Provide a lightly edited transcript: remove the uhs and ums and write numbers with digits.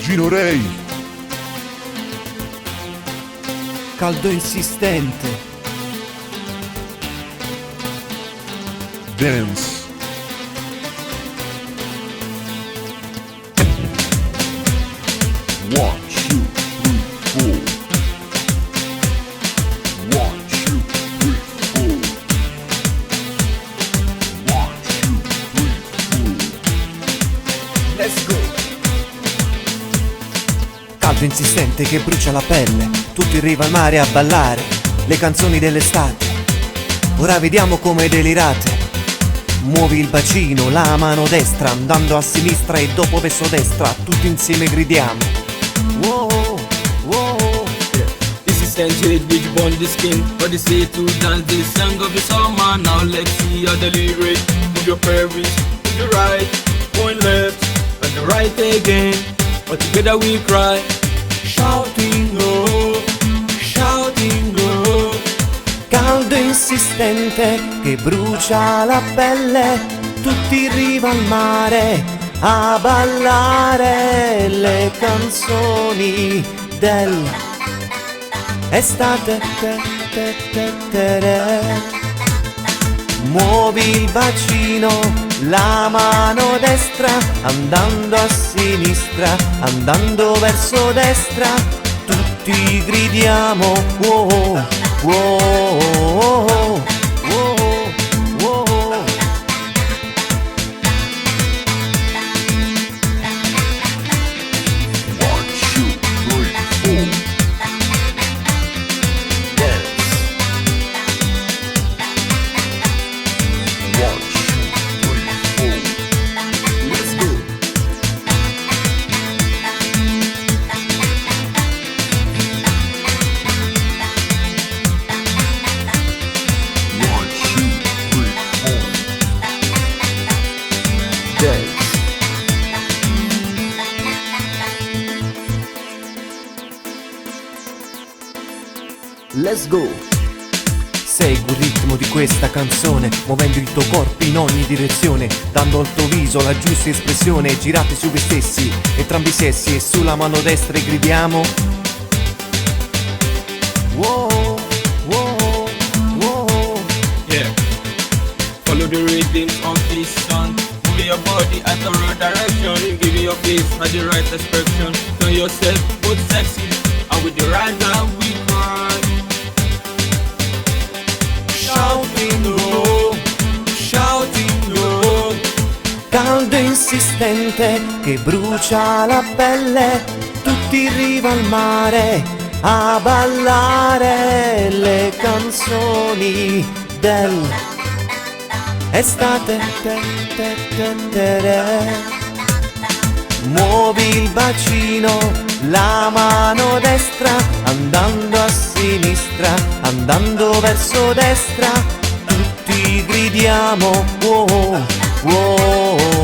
Gino Ray. Caldo insistente. Dance. One, two, three, four. One, two, three, four. One, two, three, four. Let's go. Caldo insistente che brucia la pelle, tutti in riva al mare a ballare le canzoni dell'estate. Ora vediamo come delirate. Muovi il bacino, la mano destra, andando a sinistra e dopo verso destra, tutti insieme gridiamo. Wow, wow. This is Sanchez, which born the skin. But they say to dance the song of the summer. Now let's see your delivery. Move your pelvis, move your right, going left, and the right again. But together we cry, shouting oh, shouting oh. Caldo insistente che brucia la pelle, tutti in riva al mare a ballare le canzoni dell'estate. Muovi il bacino, la mano destra, andando a sinistra, andando verso destra, tutti gridiamo wow, wow, wow, wow, wow. One, two, three, four. Dance. One, two, three, four. Let's go. One, two, three, four. Dance. Let's go! Segui il ritmo di questa canzone, muovendo il tuo corpo in ogni direzione, dando al tuo viso la giusta espressione, girate su voi stessi, entrambi i sessi, e sulla mano destra e gridiamo wow, wow, wow. Yeah. Follow the rhythm of this song. Move your body at the right direction. Give your face at the right expression. Know yourself both sexy, and with the right hand we cry. Shouting oh, shouting oh. Caldo insistente che brucia la pelle, tutti in riva al mare a ballare le canzoni dell'estate. Muovi il bacino, la mano destra, andando a sinistra, andando verso destra, tutti gridiamo wow, wow.